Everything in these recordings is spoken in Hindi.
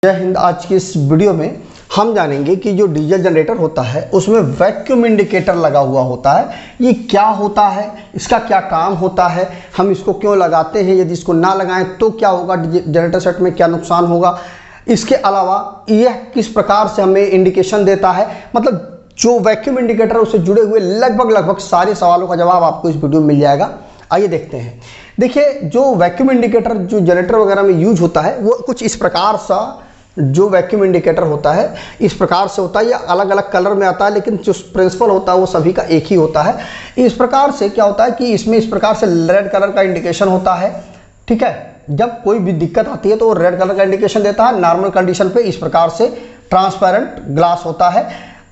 जय हिंद। आज की इस वीडियो में हम जानेंगे कि जो डीजल जनरेटर होता है उसमें वैक्यूम इंडिकेटर लगा हुआ होता है। ये क्या होता है, इसका क्या काम होता है, हम इसको क्यों लगाते हैं, यदि इसको ना लगाएं तो क्या होगा, जनरेटर सेट में क्या नुकसान होगा, इसके अलावा यह किस प्रकार से हमें इंडिकेशन देता है। मतलब जो वैक्यूम इंडिकेटर उससे जुड़े हुए लगभग सारे सवालों का जवाब आपको इस वीडियो में मिल जाएगा। आइए देखते हैं। देखिए, जो वैक्यूम इंडिकेटर जो जनरेटर वगैरह में यूज होता है वो कुछ इस प्रकार सा जो वैक्यूम इंडिकेटर होता है इस प्रकार से होता है। ये अलग अलग कलर में आता है लेकिन जो प्रिंसिपल होता है वो सभी का एक ही होता है। इस प्रकार से क्या होता है कि इसमें इस प्रकार से रेड कलर का इंडिकेशन होता है। ठीक है, जब कोई भी दिक्कत आती है तो वो रेड कलर का इंडिकेशन देता है। नॉर्मल कंडीशन पे इस प्रकार से ट्रांसपेरेंट ग्लास होता है।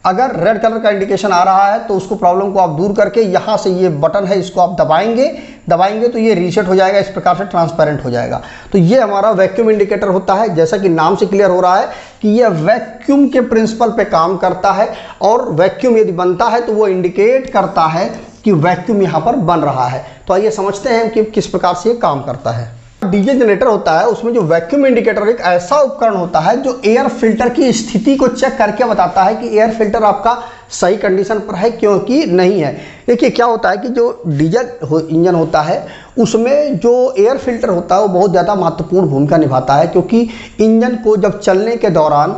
अगर रेड कलर का इंडिकेशन आ रहा है तो उसको प्रॉब्लम को आप दूर करके यहाँ से ये बटन है इसको आप दबाएंगे तो ये रीसेट हो जाएगा, इस प्रकार से ट्रांसपेरेंट हो जाएगा। तो ये हमारा वैक्यूम इंडिकेटर होता है। जैसा कि नाम से क्लियर हो रहा है कि ये वैक्यूम के प्रिंसिपल पे काम करता है और वैक्यूम यदि बनता है तो वो इंडिकेट करता है कि वैक्यूम यहाँ पर बन रहा है। तो आइए समझते हैं कि किस प्रकार से ये काम करता है। डीजल जनरेटर होता है उसमें जो वैक्यूम इंडिकेटर एक ऐसा उपकरण होता है जो एयर फिल्टर की स्थिति को चेक करके बताता है कि एयर फिल्टर आपका सही कंडीशन पर है क्योंकि नहीं है। देखिए क्या होता है कि जो डीजल इंजन होता है उसमें जो एयर फिल्टर होता है वो बहुत ज़्यादा महत्वपूर्ण भूमिका निभाता है, क्योंकि इंजन को जब चलने के दौरान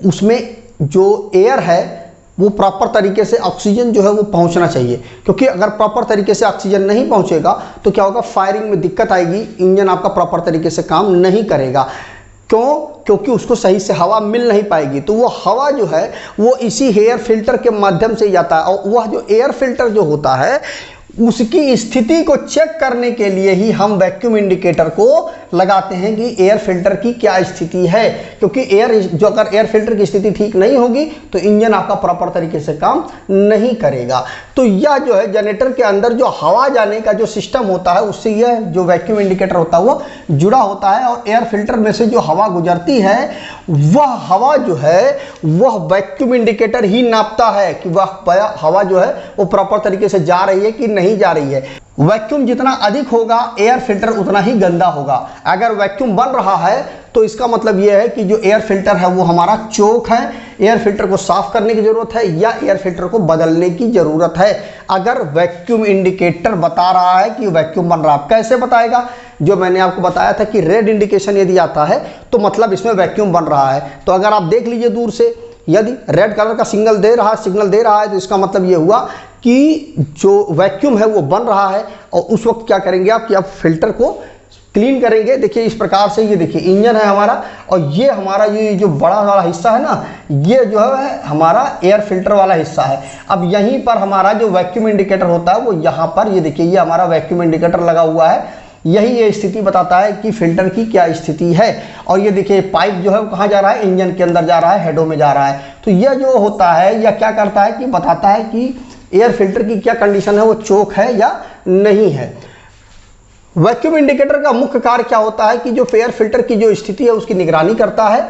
उसमें जो एयर है वो प्रॉपर तरीके से ऑक्सीजन जो है वो पहुंचना चाहिए। क्योंकि अगर प्रॉपर तरीके से ऑक्सीजन नहीं पहुंचेगा तो क्या होगा, फायरिंग में दिक्कत आएगी, इंजन आपका प्रॉपर तरीके से काम नहीं करेगा। क्यों? क्योंकि उसको सही से हवा मिल नहीं पाएगी। तो वो हवा जो है वो इसी एयर फिल्टर के माध्यम से जाता है और वह जो एयर फिल्टर जो होता है उसकी स्थिति को चेक करने के लिए ही हम वैक्यूम इंडिकेटर को लगाते हैं कि एयर फिल्टर की क्या स्थिति है। क्योंकि अगर एयर फिल्टर की स्थिति ठीक नहीं होगी तो इंजन आपका प्रॉपर तरीके से काम नहीं करेगा। तो यह जो है जनरेटर के अंदर जो हवा जाने का जो सिस्टम होता है उससे यह जो वैक्यूम इंडिकेटर होता है वो जुड़ा होता है और एयर फिल्टर में से जो हवा गुजरती है वह हवा जो है वह वैक्यूम इंडिकेटर ही नापता है कि वह हवा जो है वो प्रॉपर तरीके से जा रही है कि नहीं जा रही है। वैक्यूम जितना अधिक होगा एयर फिल्टर उतना ही गंदा होगा। अगर वैक्यूम बन रहा है तो इसका मतलब यह है कि जो एयर फिल्टर है वो हमारा चोक है, एयर फिल्टर को साफ करने की जरूरत है या एयर फिल्टर को बदलने की जरूरत है। अगर वैक्यूम इंडिकेटर बता रहा है कि वैक्यूम बन रहा है, कैसे बताएगा? जो मैंने आपको बताया था कि रेड इंडिकेशन यदि आता है तो मतलब इसमें वैक्यूम बन रहा है। तो अगर आप देख लीजिए दूर से, यदि रेड कलर का सिग्नल दे रहा है तो इसका मतलब ये हुआ कि जो वैक्यूम है वो बन रहा है। और उस वक्त क्या करेंगे आप कि आप फिल्टर को क्लीन करेंगे। देखिए इस प्रकार से, ये देखिए इंजन है हमारा और ये हमारा ये जो बड़ा वाला हिस्सा है ना, ये जो है हमारा एयर फिल्टर वाला हिस्सा है। अब यहीं पर हमारा जो वैक्यूम इंडिकेटर होता है वो यहाँ पर, ये देखिए ये हमारा वैक्यूम इंडिकेटर लगा हुआ है। यही ये स्थिति बताता है कि फिल्टर की क्या स्थिति है। और ये देखिए पाइप जो है वो कहाँ जा रहा है, इंजन के अंदर जा रहा है, हेडों में जा रहा है। तो यह जो होता है यह क्या करता है कि बताता है कि एयर फिल्टर की क्या कंडीशन है, वो चोक है या नहीं है। वैक्यूम इंडिकेटर का मुख्य कार्य क्या होता है कि जो एयर फिल्टर की जो स्थिति है उसकी निगरानी करता है।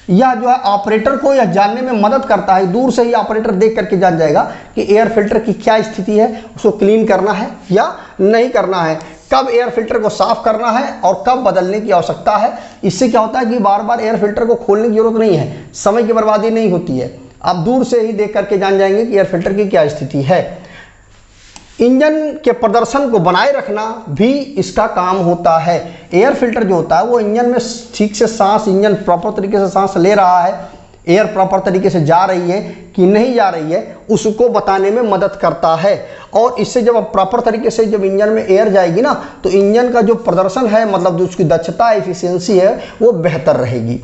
यह जो है ऑपरेटर को यह जानने में मदद करता है, दूर से ही ऑपरेटर देख करके जान जाएगा कि एयर फिल्टर की क्या स्थिति है, उसको क्लीन करना है या नहीं करना है, कब एयर फिल्टर को साफ करना है और कब बदलने की आवश्यकता है। इससे क्या होता है कि बार बार एयर फिल्टर को खोलने की जरूरत नहीं है, समय की बर्बादी नहीं होती है। आप दूर से ही देख करके जान जाएंगे कि एयर फिल्टर की क्या स्थिति है। इंजन के प्रदर्शन को बनाए रखना भी इसका काम होता है। एयर फिल्टर जो होता है वो इंजन में ठीक से सांस, इंजन प्रॉपर तरीके से सांस ले रहा है, एयर प्रॉपर तरीके से जा रही है कि नहीं जा रही है, उसको बताने में मदद करता है। और इससे जब प्रॉपर तरीके से जब इंजन में एयर जाएगी ना तो इंजन का जो प्रदर्शन है, मतलब जो उसकी दक्षता एफिशिएंसी है वो बेहतर रहेगी।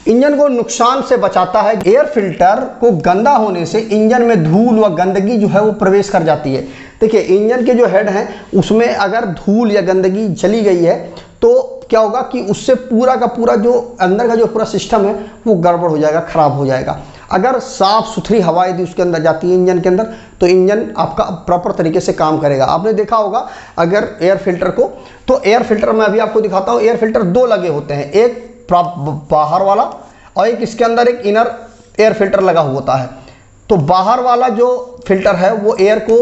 इंजन को नुकसान से बचाता है। एयर फिल्टर को गंदा होने से इंजन में धूल व गंदगी जो है वो प्रवेश कर जाती है। देखिए इंजन के जो हेड हैं उसमें अगर धूल या गंदगी चली गई है तो क्या होगा कि उससे पूरा का पूरा जो अंदर का जो पूरा सिस्टम है वो गड़बड़ हो जाएगा, खराब हो जाएगा। अगर साफ सुथरी हवा यदि उसके अंदर जाती है इंजन के अंदर तो इंजन आपका प्रॉपर तरीके से काम करेगा। आपने देखा होगा अगर एयर फिल्टर को, तो एयर फिल्टर मैं अभी आपको दिखाता हूँ। एयर फिल्टर दो लगे होते हैं, एक बाहर वाला और एक इसके अंदर एक इनर एयर फिल्टर लगा हुआ होता है। तो बाहर वाला जो फिल्टर है वो एयर को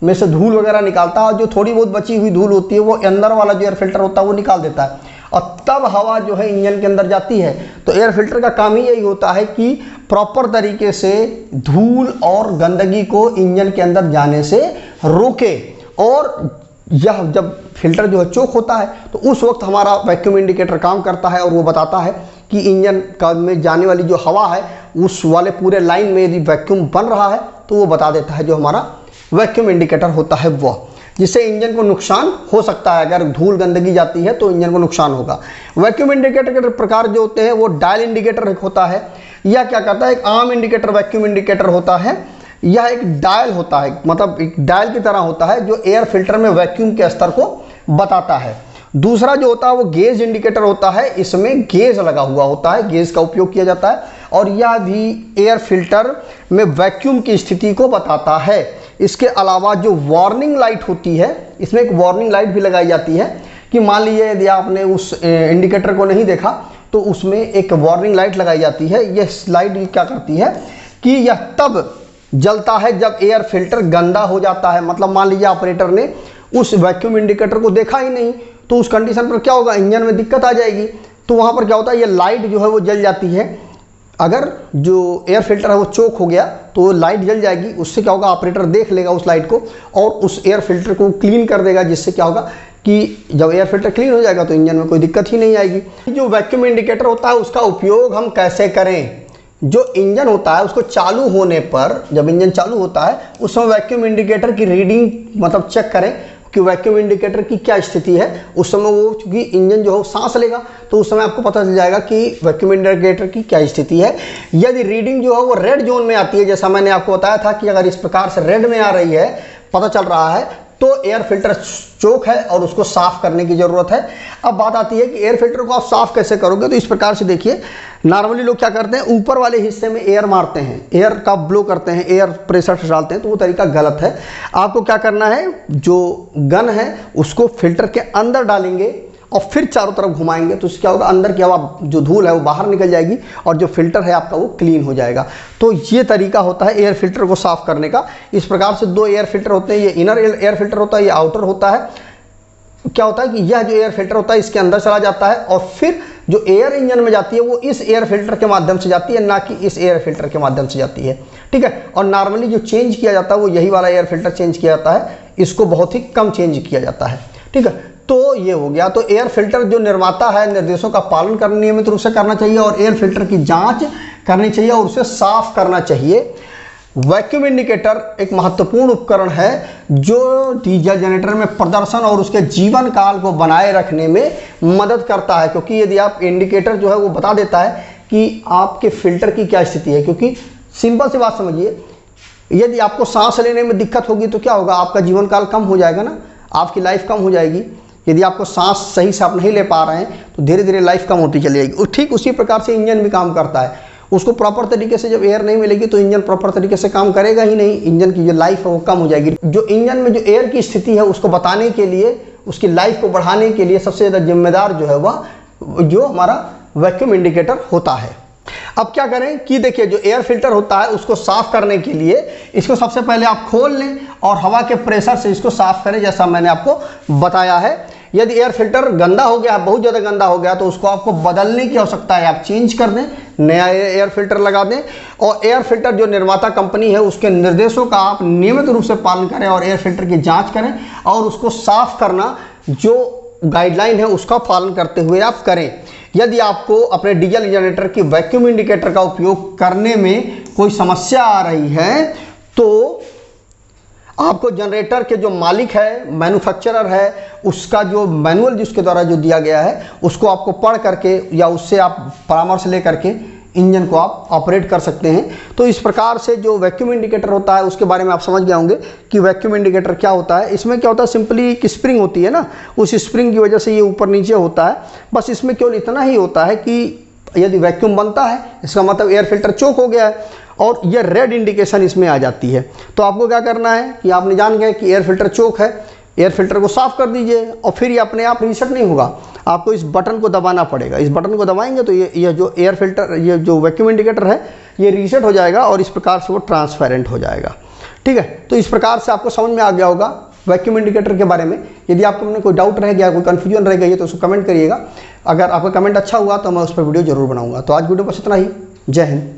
में से धूल वगैरह निकालता है और जो थोड़ी बहुत बची हुई धूल होती है वो अंदर वाला जो एयर फिल्टर होता है वो निकाल देता है। और तब हवा जो है इंजन के अंदर जाती है। तो एयर फिल्टर का काम ही यही होता है कि प्रॉपर तरीके से धूल और गंदगी को इंजन के अंदर जाने से रोके। और यह जब फिल्टर जो है चोक होता है तो उस वक्त हमारा वैक्यूम इंडिकेटर काम करता है और वो बताता है कि इंजन का में जाने वाली जो हवा है उस वाले पूरे लाइन में यदि वैक्यूम बन रहा है तो वो बता देता है जो हमारा वैक्यूम इंडिकेटर होता है वह, जिससे इंजन को नुकसान हो सकता है। अगर धूल गंदगी जाती है तो इंजन को नुकसान होगा। वैक्यूम इंडिकेटर के प्रकार जो होते हैं वो डायल इंडिकेटर एक होता है, यह क्या करता है, एक आम इंडिकेटर वैक्यूम इंडिकेटर होता है। यह एक डायल होता है, मतलब एक डायल की तरह होता है जो एयर फिल्टर में वैक्यूम के स्तर को बताता है। दूसरा जो होता है वो गेज इंडिकेटर होता है, इसमें गेज लगा हुआ होता है, गेज का उपयोग किया जाता है और यह भी एयर फिल्टर में वैक्यूम की स्थिति को बताता है। इसके अलावा जो वार्निंग लाइट होती है, इसमें एक वार्निंग लाइट भी लगाई जाती है कि मान लीजिए यदि आपने उस इंडिकेटर को नहीं देखा तो उसमें एक वार्निंग लाइट लगाई जाती है। यह लाइट क्या करती है कि यह तब जलता है जब एयर फिल्टर गंदा हो जाता है। मतलब मान लीजिए ऑपरेटर ने उस वैक्यूम इंडिकेटर को देखा ही नहीं तो उस कंडीशन पर क्या होगा, इंजन में दिक्कत आ जाएगी। तो वहाँ पर क्या होता है, ये लाइट जो है वो जल जाती है। अगर जो एयर फिल्टर है वो चोक हो गया तो लाइट जल जाएगी, उससे क्या होगा, ऑपरेटर देख लेगा उस लाइट को और उस एयर फिल्टर को क्लीन कर देगा, जिससे क्या होगा कि जब एयर फिल्टर क्लीन हो जाएगा तो इंजन में कोई दिक्कत ही नहीं आएगी। जो वैक्यूम इंडिकेटर होता है उसका उपयोग हम कैसे करें, जो इंजन होता है उसको चालू होने पर, जब इंजन चालू होता है उस समय वैक्यूम इंडिकेटर की रीडिंग मतलब चेक करें कि वैक्यूम इंडिकेटर की क्या स्थिति है। उस समय वो चूंकि इंजन जो है सांस लेगा तो उस समय आपको पता चल जाएगा कि वैक्यूम इंडिकेटर की क्या स्थिति है। यदि रीडिंग जो है वो रेड जोन में आती है, जैसा मैंने आपको बताया था कि अगर इस प्रकार से रेड में आ रही है, पता चल रहा है तो एयर फिल्टर चोक है और उसको साफ करने की ज़रूरत है। अब बात आती है कि एयर फिल्टर को आप साफ कैसे करोगे। तो इस प्रकार से देखिए, नॉर्मली लोग क्या करते हैं, ऊपर वाले हिस्से में एयर मारते हैं, एयर का ब्लो करते हैं, एयर प्रेशर से डालते हैं, तो वो तरीका गलत है। आपको क्या करना है, जो गन है उसको फिल्टर के अंदर डालेंगे और फिर चारों तरफ घुमाएंगे तो उससे क्या होगा, अंदर की हवा जो धूल है वो बाहर निकल जाएगी और जो फिल्टर है आपका वो क्लीन हो जाएगा। तो ये तरीका होता है एयर फिल्टर को साफ करने का। इस प्रकार से दो एयर फिल्टर होते हैं, ये इनर एयर फिल्टर होता है, ये आउटर होता है। क्या होता है कि यह जो एयर फिल्टर होता है इसके अंदर चला जाता है और फिर जो एयर इंजन में जाती है वो इस एयर फिल्टर के माध्यम से जाती है, ना कि इस एयर फिल्टर के माध्यम से जाती है। ठीक है, और नॉर्मली जो चेंज किया जाता है वो यही वाला एयर फिल्टर चेंज किया जाता है, इसको बहुत ही कम चेंज किया जाता है। ठीक है, तो ये हो गया। तो एयर फिल्टर जो निर्माता है निर्देशों का पालन करना नियमित रूप से करना चाहिए और एयर फिल्टर की जांच करनी चाहिए और उसे साफ करना चाहिए। वैक्यूम इंडिकेटर एक महत्वपूर्ण उपकरण है जो डीजल जनरेटर में प्रदर्शन और उसके जीवन काल को बनाए रखने में मदद करता है, क्योंकि यदि आप इंडिकेटर जो है वो बता देता है कि आपके फिल्टर की क्या स्थिति है। क्योंकि सिंपल सी बात समझिए, यदि आपको सांस लेने में दिक्कत होगी तो क्या होगा, आपका जीवन काल कम हो जाएगा ना, आपकी लाइफ कम हो जाएगी। यदि आपको सांस सही से आप नहीं ले पा रहे हैं तो धीरे धीरे लाइफ कम होती चली जाएगी। ठीक उसी प्रकार से इंजन भी काम करता है, उसको प्रॉपर तरीके से जब एयर नहीं मिलेगी तो इंजन प्रॉपर तरीके से काम करेगा ही नहीं, इंजन की जो लाइफ है वो कम हो जाएगी। जो इंजन में जो एयर की स्थिति है उसको बताने के लिए, उसकी लाइफ को बढ़ाने के लिए सबसे ज़्यादा जिम्मेदार जो है वह जो हमारा वैक्यूम इंडिकेटर होता है। अब क्या करें कि देखिए, जो एयर फिल्टर होता है उसको साफ करने के लिए इसको सबसे पहले आप खोल लें और हवा के प्रेशर से इसको साफ करें, जैसा मैंने आपको बताया है। यदि एयर फिल्टर गंदा हो गया, बहुत ज़्यादा गंदा हो गया, तो उसको आपको बदलने की आवश्यकता है, आप चेंज कर दें, नया एयर फिल्टर लगा दें। और एयर फिल्टर जो निर्माता कंपनी है उसके निर्देशों का आप नियमित रूप से पालन करें और एयर फिल्टर की जांच करें और उसको साफ करना जो गाइडलाइन है उसका पालन करते हुए आप करें। यदि आपको अपने डीजल जनरेटर की वैक्यूम इंडिकेटर का उपयोग करने में कोई समस्या आ रही है तो आपको जनरेटर के जो मालिक है, मैन्युफैक्चरर है, उसका जो मैनुअल जिसके द्वारा जो दिया गया है उसको आपको पढ़ करके या उससे आप परामर्श ले करके इंजन को आप ऑपरेट कर सकते हैं। तो इस प्रकार से जो वैक्यूम इंडिकेटर होता है उसके बारे में आप समझ गए होंगे कि वैक्यूम इंडिकेटर क्या होता है। इसमें क्या होता है, सिंपली एक स्प्रिंग होती है ना, उस स्प्रिंग की वजह से ये ऊपर नीचे होता है। बस इसमें केवल इतना ही होता है कि यदि वैक्यूम बनता है इसका मतलब एयर फिल्टर चोक हो गया है और ये रेड इंडिकेशन इसमें आ जाती है। तो आपको क्या करना है कि आपने जान गए कि एयर फिल्टर चोक है, एयर फिल्टर को साफ कर दीजिए और फिर ये अपने आप रीसेट नहीं होगा, आपको इस बटन को दबाना पड़ेगा। इस बटन को दबाएंगे तो ये जो एयर फिल्टर, ये जो वैक्यूम इंडिकेटर है ये रीसेट हो जाएगा और इस प्रकार से वो ट्रांसपेरेंट हो जाएगा। ठीक है, तो इस प्रकार से आपको समझ में आ गया होगा वैक्यूम इंडिकेटर के बारे में। यदि आपको में कोई डाउट रह गया, कोई कन्फ्यूजन रह गई है तो उसको कमेंट करिएगा। अगर आपका कमेंट अच्छा हुआ तो मैं उस पर वीडियो जरूर बनाऊंगा। तो आज वीडियो बस इतना ही। जय हिंद।